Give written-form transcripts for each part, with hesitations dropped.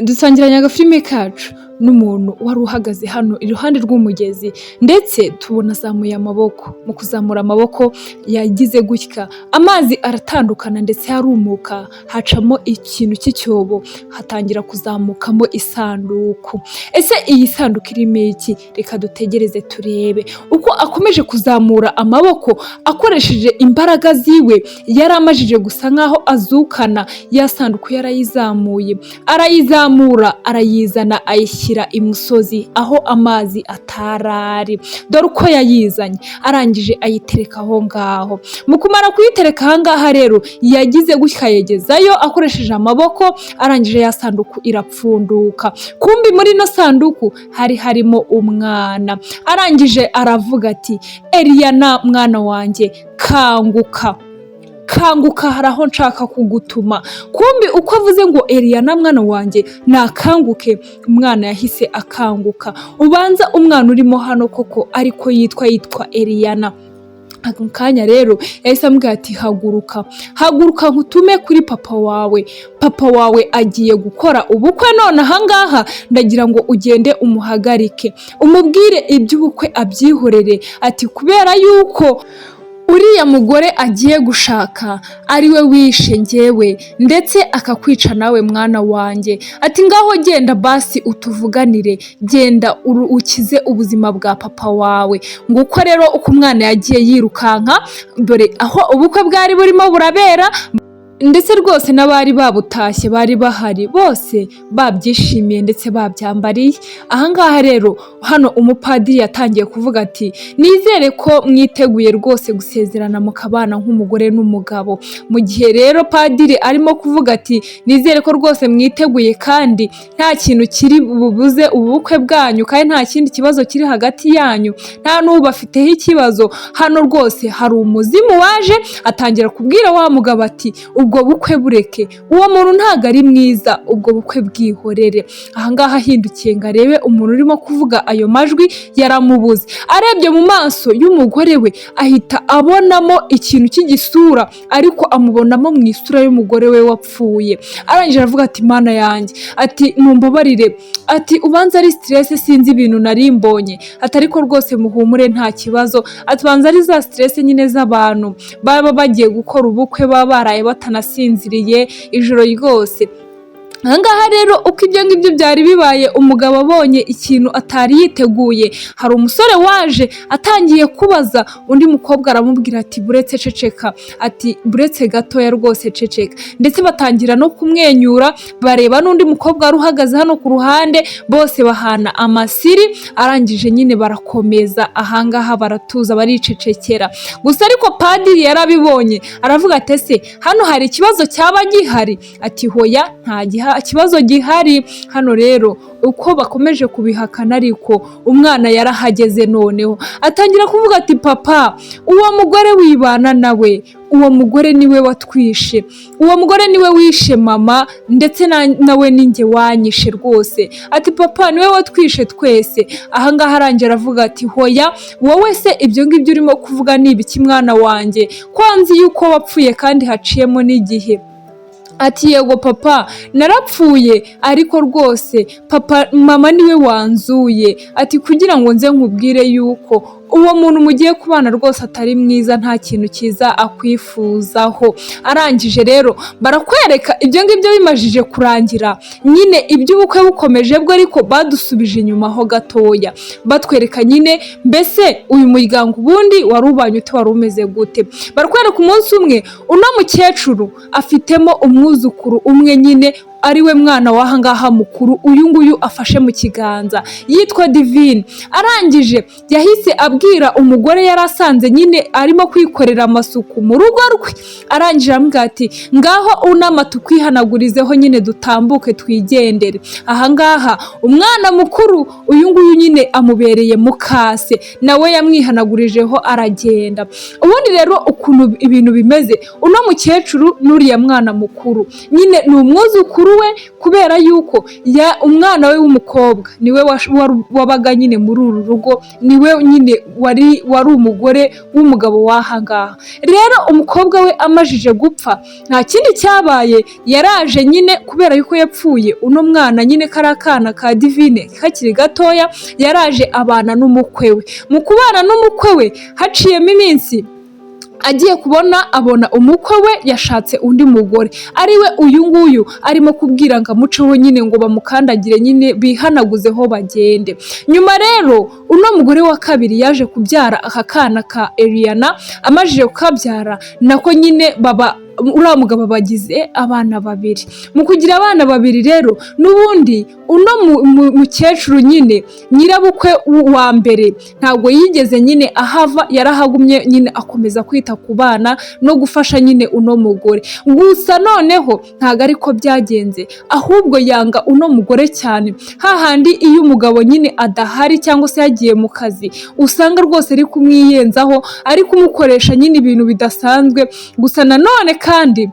dusangiranye agafilime kacu n'umuntu wari uhagaze hano iruhande rw'umugezi ndetse tubona azamuye amaboko. Mu kuzamura amaboko yagize gutya amazi aratandukana ndetse harumuka hacamo ikintu cy'icyobo hatangira kuzamukamo isanduku. Ese iyi sanduku irimo iki? Reka dutegereze turebe. Uko akomeje kuzamura amaboko akoresheje imbaraga ziwe yari amajije gusa nkaho azukana ya sanduku yarayizamuye, arayizamura arayizana ayishyira imusozi aho amazi atarari. Dore uko yayizanye, arangije ayitereka aho ngaho. Mu kumara kuyitereka aha ngaha rero yagize gutya yegezayo akoresheje amaboko, arangije ya sanduku irapfunduka. Kumbi muri ino sanduku hari harimo umwana. Arangije aravuga ati Eliana mwana wanjye kanguka, kanguka hari aho nshaka kugutuma. Kumbi uko avuze ngo Eliana mwana wanjye nakanguke, umwana yahise akanguka. Ubanza umwana urimo hano koko ariko yitwa Eliana. Ako kanya rero yahise ambwira ati haguruka, haguruka nkutume kuri papa wawe. Papa wawe agiye gukora ubukwe none aha ngaha, ndagira ngo ugende umuhagarike umubwire iby'ubukwe abyihorere. Ati kubera yuko uriya mugore agiye gushaka ari we wishe njyewe ndetse akakwica nawe mwana wanjye. Ati ngaho genda basi utuvuganire, genda ukize ubuzima bwa papa wawe. Nguko rero uko umwana yagiye yirukanka, dore aho ubukwe bwari burimo burabera ndetse rwose n'abari babutashye bari bahari bose babyishimiye ndetse babyambariye. Ahangaha rero hano umupadiri yatangiye kuvuga ati nizere ko mwiteguye rwose gusezerana mukabana nk'umugore n'umugabo. Mu gihe rero padiri arimo kuvuga ati nizere ko rwose mwiteguye kandi nta kintu kiri bubuze ubukwe bwanyu kandi nta kindi kibazo kiri hagati yanyu, nta n'ubafiteho ikibazo. Hano rwose hari umuzimu waje atangira kubwira wa mugabo ati ubwo bukwe bureke, uwo muntu ntago ari mwiza, ubwo bukwe bwihorere. Ahangaha ahindukiye ngo arebe umuntu urimo kuvuga ayo majwi yaramubuze. Arebye mu maso y'umugore we ahita abonamo ikintu cy'igisura, ariko amubonamo mu isura y'umugore we wapfuye. Arangije aravuga ati mana yanjye, ati mumbabarire, ati ubanza ari stress sinzi ibintu nari mbonye. Ati ariko rwose muhumure nta kibazo, ati banza ari za stress nyine z'abantu baba bagiye gukora ubukwe baba baraye batanasinziriye ijoro ryose. Ahangaha rero uko ibyo ngibyo byari bibaye, umugabo abonye ikintu atari yiteguye, hari umusore waje atangiye kubaza undi mukobwa, aramubwira ati buretse ceceka, ati buretse gatoya rwose ceceka. Ndetse batangira no kumwenyura, bareba n'undi mukobwa wari uhagaze hano ku ruhande, bose bahana amasiri. Arangije nyine barakomeza ahangaha baratuza baricecekera. Gusa ariko padiri yarabibonye aravuga ati ese hano hari ikibazo cyaba gihari? Ati hoya nta ikibazo gihari. Hano rero uko bakomeje kubihakana ariko umwana yarahageze. Noneho atangira kuvuga ati papa, uwo mugore wibana nawe, uwo mugore niwe watwishe, uwo mugore niwe wishe mama ndetse nawe ninjye wanyishe rwose. Ati papa niwe watwishe twese. Ahangaha arangije aravuga ati hoya wowe se ibyo ngibyo urimo kuvuga ni ibiki mwana wanjye, ko nzi yuko wapfuye kandi haciyemo n'igihe. Ati yego papa narapfuye ariko rwose papa mama niwe wanzuye. Ati kugira ngo nze nkubwire yuko uwo muntu mugiye kubana rwose atari mwiza, nta kintu cyiza akwifuzaho. Arangije rero barakwereka ibyo ngibyo bimajije kurangira, nyine iby'ubukwe bukomeje bwo ariko badusubije inyuma ho gatoya, batwereka nyine mbese uyu muryango ubundi wari ubanye ute, wari umeze gute. Barakwereka umunsi umwe uno mukecuru afitemo umwuzukuru umwe nyine ari we mwana w'ahangaha mukuru, uyu nguyu afashe mu kiganza yitwa Divine. Arangije yahise abwira umugore yari asanze nyine arimo kwikorera amasuku mu rugo rwe. Arangije aramubwira ati ngaho unama tukwihanagurizeho nyine dutambuke twigendere. Ahangaha umwana mukuru uyu nguyu nyine amubereye mukase, nawe yamwihanagurijeho aragenda. Ubundi rero ukuntu ibintu bimeze, uno mukecuru n'uriya mwana mukuru nyine ni umwuzukuru we kubera yuko umwana we w'umukobwa niwe wabaga nyine muri uru rugo, niwe nyine wari umugore w'umugabo w'ahangaha. Rero umukobwa we amajije gupfa, nta kindi cyabaye, yaraje nyine kubera yuko yapfuye uno mwana nyine kari akana ka Divine kakiri gatoya, yaraje abana n'umukwe we. Mu kubana n'umukwe we haciyemo iminsi, agiye kubona abona umukwe we yashatse undi mugore, ariwe uyu nguyu arimo kubwira ngo amuceho nyine ngo bamukandagire nyine bihanaguzeho bagende. Nyuma rero uno mugore wa kabiri yaje kubyara aka kana ka Eliana, amajije kukabyara nako nyine uriya mugabo bagize abana babiri. Mu kugira abana babiri rero n'ubundi uno mukecuru nyine nyirabukwe wa mbere ntabwo yigeze nyine ahava, yarahagumye nyine akomeza kwita ku bana no gufasha nyine uno mugore. Gusa noneho ntabwo ariko byagenze, ahubwo yanga uno mugore cyane, hahandi iyo umugabo nyine adahari cyangwa se yagiye mu kazi usanga rwose ari kumwiyenzaho, ari kumukoresha nyine ibintu bidasanzwe. Gusa nanone kandi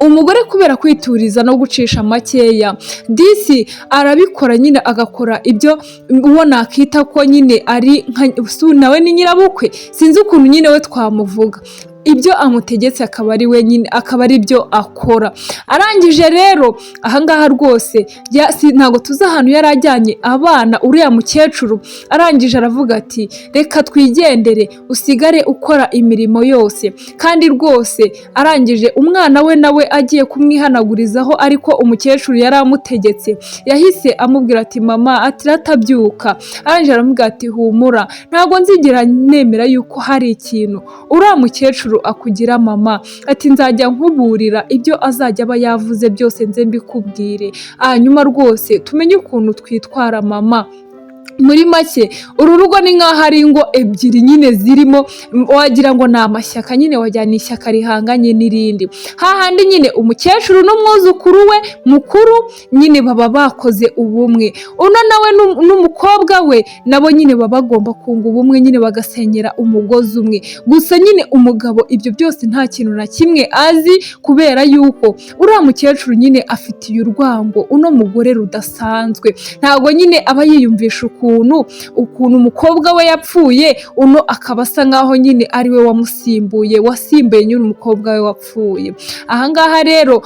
umugore kubera kwituriza no gucisha makeya, disi arabikora nyine agakora ibyo uwo nakita ko nyine ari nawe ni nyirabukwe, sinzi ukuntu nyine we twamuvuga, ibyo amutegetse akaba ari we nyine akaba ari byo akora. Arangije rero ahangaha rwose ntabwo tuzi ahantu yari ajyanye abana uriya mukecuru. Arangije aravuga ati reka twigendere usigare ukora imirimo yose. Kandi rwose arangije umwana we nawe agiye kumwihanagurizaho, ariko umukecuru yari amutegetse, yahise amubwira ati mama ati ratabyuka. Arangije aramubwira ati humura, ntabwo nzigera nemera yuko hari ikintu uriya mukecuru akugira mama, ati nzajya nkuburira ibyo azajya aba yavuze byose nze mbikubwire, hanyuma rwose tumenye ukuntu twitwara mama. Muri make uru rugo ni nk'aho ari ingo ebyiri nyine zirimo, wagira ngo ni amashyaka nyine, wagira ni ishyaka rihanganye n'irindi. Hahandi nyine umukecuru n'umwuzukuru we mukuru nyine baba bakoze ubumwe, uno nawe n'umukobwa we nabo nyine baba bagomba kunga ubumwe nyine bagasenyera umugozi umwe. Gusa nyine umugabo ibyo byose nta kintu na kimwe azi, kubera yuko uriya mukecuru nyine afitiye urwango uno mugore rudasanzwe. Ntabwo nyine aba yiyumvisha ukuntu umukobwa we yapfuye, uno akaba asa nkaho nyine ari we wasimbuye nyine umukobwa we wapfuye. Ahangaha rero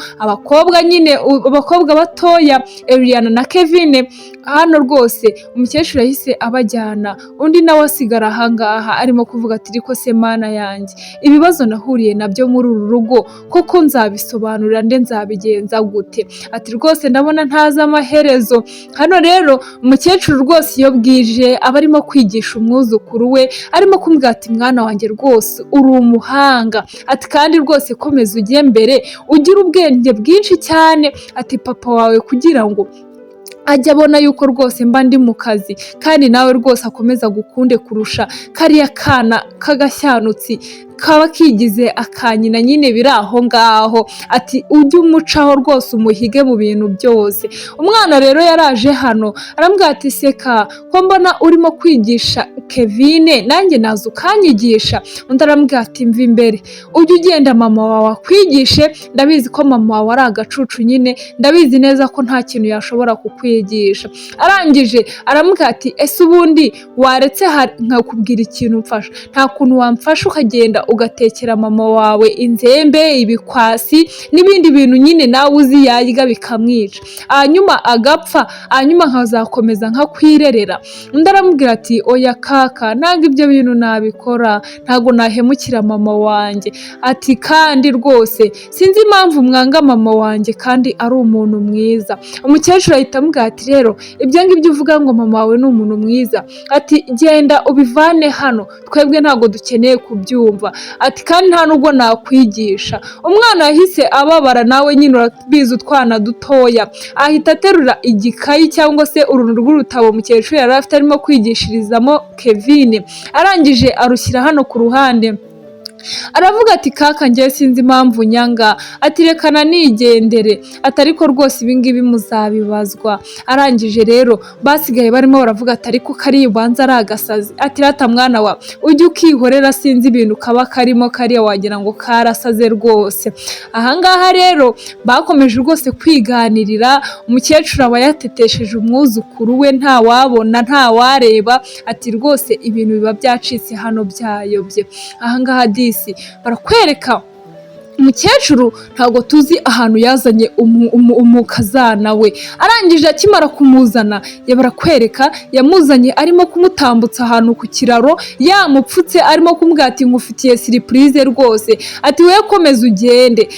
abakobwa batoya Eliana na Kevin, hano rwose umukecuru yahise abajyana, undi nawe asigara ahangaha arimo kuvuga ati ariko se mana yanjye, ibibazo nahuriye nabyo muri uru rugo koko nzabisobanurira nde, nzabigenza gute? Ati rwose ndabona ntazi amaherezo. Hano rero umukecuru rwose iyo bwije aba arimo kwigisha umwuzukuru we, arimo kumubwira ati mwana wanjye rwose uri umuhanga, ati kandi rwose komeza ujye mbere ugira ubwenge bwinshi cyane, ati papa wawe kugira ngo ajya abona yuko rwose mba ndi mu kazi, kandi nawe rwose akomeza gukunde kurusha kariya kana k'agashanutsi kaba kigize akanyina nyine biri aho ngaho, ati ujye umucaho rwose umuhige mu bintu byose. Umwana rero yaraje hano arambwira ati seka ko mbona urimo kwigisha Kevin, nanjye naza ukanyigisha. Undi arambwira ati mva imbere ujye ugenda mama wawe akwigishe, ndabizi ko mama wawe ari agacucu nyine, ndabizi neza ko nta kintu yashobora kukwigisha. Arangije arambwira ati ese ubundi waretse nkakubwira ikintu mfasha? Nta kuntu wamfasha ukagenda ugatekera mama wawe inzembe, ibikwasi n'ibindi bintu nyine nawe uzi yarya bikamwica, hanyuma agapfa, hanyuma nkazakomeza nkakwirerera? Undi aramubwira ati oya kaka, ntabwo ibyo bintu nabikora, ntabwo nahemukira mama wanjye. Ati kandi rwose sinzi impamvu mwanga mama wanjye kandi ari umuntu mwiza. Umukecuru ahita amubwira ati rero ibyo ngibyo uvuga ngo mama wawe ni umuntu mwiza, ati genda ubivane hano, twebwe ntabwo dukeneye kubyumva. Ati kandi nta nubwo nakwigisha. Umwana yahise ababara, nawe nyine urabizi utwana dutoya, ahita aterura igikayi cyangwa se uruntu rw'urutabo umukecuru yari afite arimo kwigishirizamo Kevin. Arangije arushyira hano ku ruhande, aravuga ati kaka njyewe sinzi impamvu nyanga, ati rekana nigendere, ati ariko rwose ibingibi muzabibazwa. Arangije rero basigaye barimo baravuga ati ariko kariya ubanza ari agasazi, ati rata mwana wa ujye ukihorera sinzi ibintu kaba karimo kariya wagira ngo karasaze rwose. Ahangaha rero bakomeje rwose kwiganirira, umukecuru aba yatetesheje umwuzukuru we ntawabona ntawareba, ati rwose ibintu biba byacitse hano byayobye. Ahangaha disi barakwereka umukecuru ntabwo tuzi ahantu yazanye umukazana we. Arangije akimara kumuzana barakwereka yamuzanye arimo kumutambutsa ahantu ku kiraro, yamupfutse arimo kumubwira ati nkufitiye siripurize rwose, ati we komeza ugende.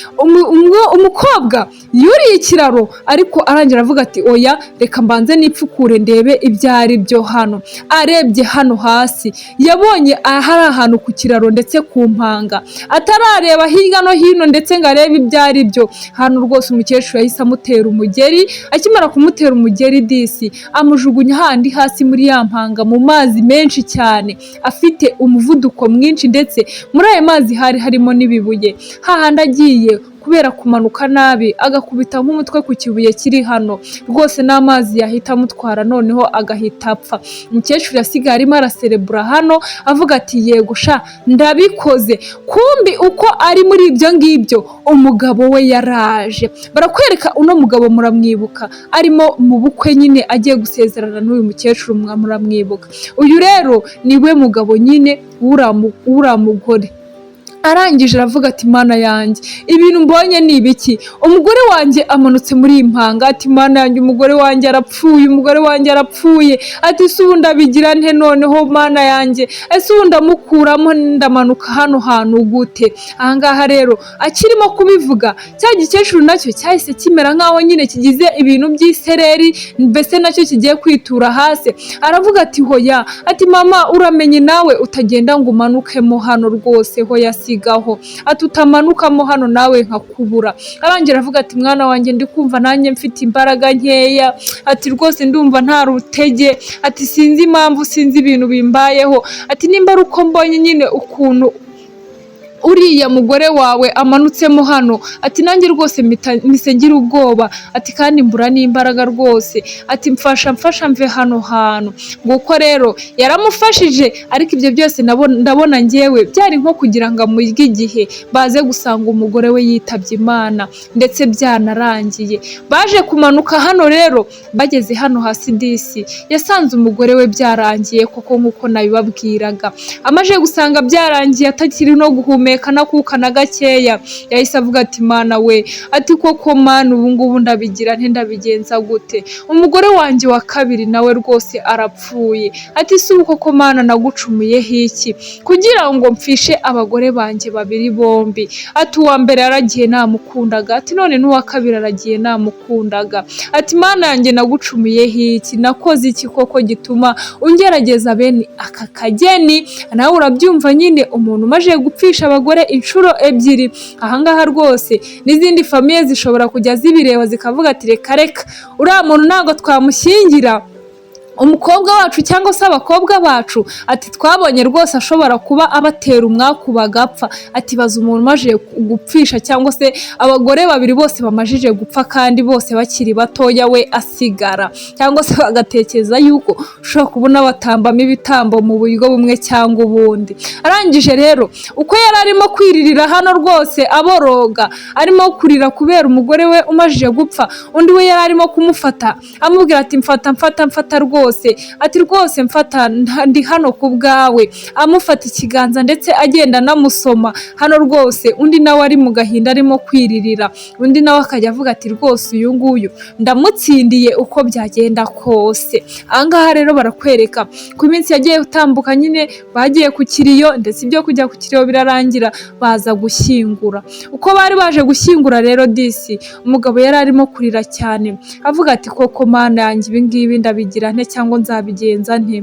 Umukobwa yuriye ikiraro ariko arangira avuga ati oya reka mbanze nipfukure ndebe ibyo ari byo hano. Arebye hano hasi yabonye hari ahantu ku kiraro ndetse ku mpanga, atarareba hirya no hino ndetse ngo arebe ibyo ari byo. Hano rwose umukecuru yahise amutera umugeri, akimara kumutera umugeri disi amujugunya handi hasi muri ya mpanga mu mazi menshi cyane afite umuvuduko mwinshi, ndetse muri ayo mazi hari harimo n'ibibuye. Hahandi agiye kubera kumanuka nabi agakubita nk'umutwe ku kibuye kiri hano, rwose n'amazi yahita amutwara noneho agahita apfa. Umukecuru yasigaye arimo araserebura hano avuga ati yego sha ndabikoze. Kumbi uko ari muri ibyo ngibyo umugabo we yaraje. Barakwereka uno mugabo muramwibuka arimo mu bukwe nyine agiye gusezerana n'uyu mukecuru, muramwibuka. Uyu rero niwe mugabo nyine w'uriya mugore. Arangije aravuga ati mana yanjye ibintu mbonye ni ibiki, umugore wanjye amanutse muri iyi mpanga, ati mana yanjye umugore wanjye arapfuye, umugore wanjye arapfuye, ati se ubu ndabigira nte noneho mana yanjye, ese ubu ndamukuramo ndamanuka hano hantu gute? Ahangaha rero akirimo kubivuga cya gikecuru nacyo cyahise kimera nkaho nyine kigize ibintu by'isereri, mbese nacyo kigiye kwitura hasi. Aravuga ati hoya, ati mama uramenye nawe utagenda ngo umanukemo hano rwose hoya sigaho, ati utamanukamo hano nawe nkakubura. Arangira avuga ati mwana wanjye ndi kumva nanjye mfite imbaraga nkeya, ati rwose ndumva nta rutege, ati sinzi impamvu sinzi ibintu bimbayeho, ati nimba ari uko mbonye nyine ukuntu uriya mugore wawe amanutsemo hano, ati nanjye rwose mise ngira ubwoba, ati kandi mbura n'imbaraga rwose, ati mfasha mve hano hantu. Nguko rero yaramufashije, ariko ibyo byose ndabona njyewe byari nko kugira ngo amurye igihe baze gusanga umugore we yitabye Imana ndetse byanarangiye. Baje kumanuka hano rero, bageze hano hasi disi yasanze umugore we byarangiye koko nk'uko nabibabwiraga. Amaje gusanga byarangiye atakiri no guhumeka nakuka na gakeya, yahise avuga ati mana we, ati koko mana ubu ngubu ndabigira nte, ndabigenza gute? Umugore wanjye wa kabiri nawe rwose arapfuye, ati si ubu koko mana nagucumuyeho iki kugira ngo mfishe abagore banjye babiri bombi? Ati uwa mbere yaragiye namukundaga, ati none n'uwa kabiri aragiye namukundaga, ati mana yanjye nagucumuyeho iki, nakoze iki koko gituma ungerageza bene aka kageni? Nawe urabyumva nyine, umuntu umaze gupfisha abagore inshuro ebyiri. Ahangaha rwose n'izindi famiye zishobora kujya zibireba zikavuga ati reka uriya muntu ntabwo twamushyingira umukobwa wacu cyangwa se abakobwa bacu, ati twabonye rwose ashobora kuba abatera umwaku bagapfa. Ati baza umuntu umaze gupfisha cyangwa se abagore babiri bose bamajije gupfa kandi bose bakiri batoya we asigara, cyangwa se bagatekereza yuko ushobora kubona batambamo ibitambo mu buryo bumwe cyangwa ubundi. Arangije rero uko yari arimo kwiririra hano rwose aboroga, arimo kurira kubera umugore we umajije gupfa, undi we yari arimo kumufata amubwira ati mfata rwose, ati rwose mfata ndi hano ku bwawe, amufata ikiganza ndetse agenda anamusoma hano rwose. Undi nawe ari mu gahinda arimo kwiririra, undi nawe akajya avuga ati rwose uyu nguyu ndamutsindiye uko byagenda kose. Ahangaha rero barakwereka ku minsi yagiye utambuka nyine bagiye ku kiriyo, ndetse ibyo kujya ku kiriyo birarangira baza gushyingura. Uko bari baje gushyingura rero disi umugabo yari arimo kurira cyane avuga ati koko mana yanjye ibi ngibi ndabigira nte cyangwa nzabigenza nte?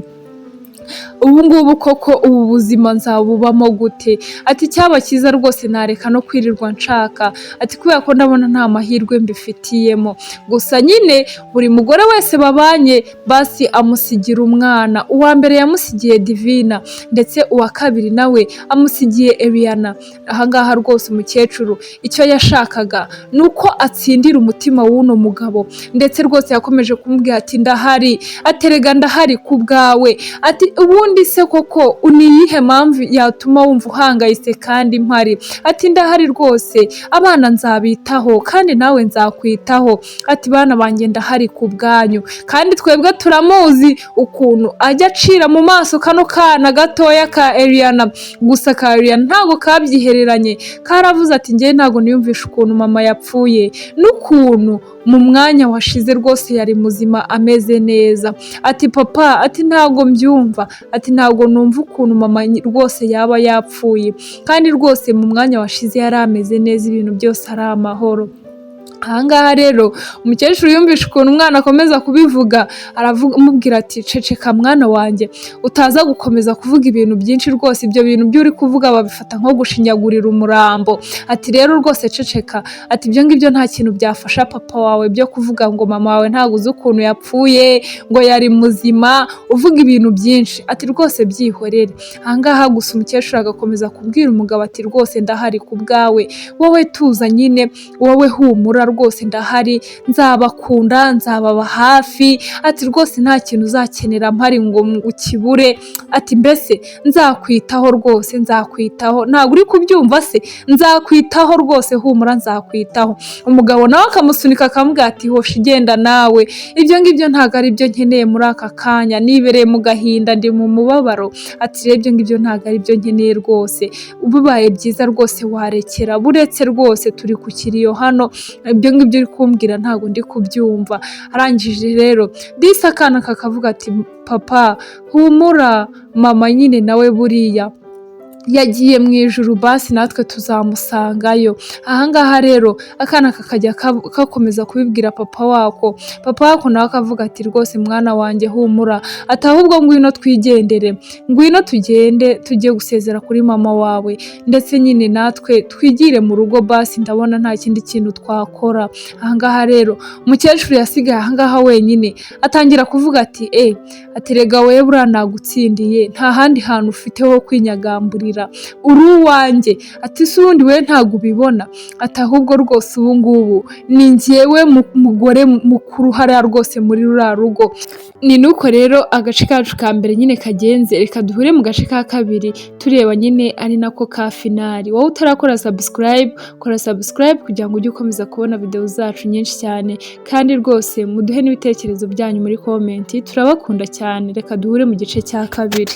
ubu ngubu koko ubu buzima nzabubamo gute? Ati cyaba cyiza rwose nareka no kwirirwa nshaka, ati kubera ko ndabona nta mahirwe mbifitiyemo. Gusa nyine buri mugore wese babanye basi amusigira umwana. Uwa mbere yamusigiye Divina ndetse uwa kabiri nawe amusigiye Eliana. Ahangaha rwose umukecuru icyo yashakaga ni uko atsindira umutima w'uno mugabo, ndetse rwose yakomeje kumubwira ati ndahari, aterega ndahari ku bwawe, ati ubundi se koko uniyihe mpamvu yatuma wumva uhangayitse kandi mpari, ati ndahari rwose, abana nzabitaho kandi nawe nzakwitaho, ati bana banjye ndahari ku bwanyu. Kandi twebwe turamuzi ukuntu ajya acira mu maso kano kana gatoya ka Eliana. Gusa ka Eliana ntago kabyihereranye, karavuze ati njye ntago niyumvisha ukuntu mama yapfuye, n'ukuntu mu mwanya washize rwose yari muzima ameze neza. Ati papa, ati ntago mbyumva, ati ntago numva ukuntu mama rwose yaba yapfuye, kandi rwose mu mwanya washize yari ameze neza, ibintu byose ari amahoro. Ahangaha rero umukecuru yumvisha ukuntu umwana akomeza kubivuga, amubwira ati ceceka mwana wanjye, utaza gukomeza kuvuga ibintu byinshi rwose, ibyo bintu byo uri kuvuga babifata nko gushinyagurira umurambo. Ati rero rwose ceceka, ati ibyo ngibyo nta kintu byafasha papa wawe byo kuvuga ngo mama wawe ntabwo uzi ukuntu yapfuye, ngo yari muzima, uvuga ibintu byinshi, ati rwose byihorere. Ahangaha gusa umukecuru agakomeza kubwira umugabo ati rwose ndahari ku bwawe, wowe tuza nyine, wowe humura rwose ndahari, nzabakunda, nzababa hafi, ati rwose nta kintu uzakenera mpari ngo ukibure, ati mbese nzakwitaho rwose, nzakwitaho, ntabwo uri kubyumva se, nzakwitaho rwose, humura nzakwitaho. Umugabo nawe akamusunika akamubwira ati hoshi igenda nawe, ibyo ngibyo ntabwo ari byo nkeneye muri aka kanya, nibereye mu gahinda, ndi mu mubabaro, ati rero ibyo ngibyo ntabwo ari byo nkeneye rwose, bibaye byiza rwose warekera, buretse rwose turi ku kiriyo hano, ibyo ngibyo uri kumbwira ntabwo ndi kubyumva. Arangije rero disi akana kakavuga ati papa humura, mama nyine nawe buriya yagiye mu ijuru, basi natwe tuzamusangayo. Ahangaha rero akana kakajya gakomeza kubibwira papa wako, papa wako nawe akavuga ati rwose mwana wanjye humura, ati ahubwo ngwino twigendere, ngwino tugende tujye gusezera kuri mama wawe, ndetse nyine natwe twigire mu rugo, basi ndabona nta kindi kintu twakora. Ahangaha rero umukecuru yasigaye ahangaha wenyine, atangira kuvuga ati ati rega wewe buriya nagutsindiye, nta handi hantu ufite ho kwinyagamburira, uri uwanjye, ati si ubundi we ntabwo ubibona, ati ahubwo rwose ubu ngubu ni njyewe mugore mukuru hariya rwose muri ruriya rugo. Ni nuko rero agace kacu ka mbere nyine kagenze, reka duhure mu gace ka kabiri tureba nyine ari nako ka finali. Wowe utarakora subscribe, kora subscribe kugira ngo ujye ukomeza kubona video zacu nyinshi cyane, kandi rwose muduhe n'ibitekerezo byanyu muri comment, turabakunda cyane. Reka duhure mu gice cya kabiri.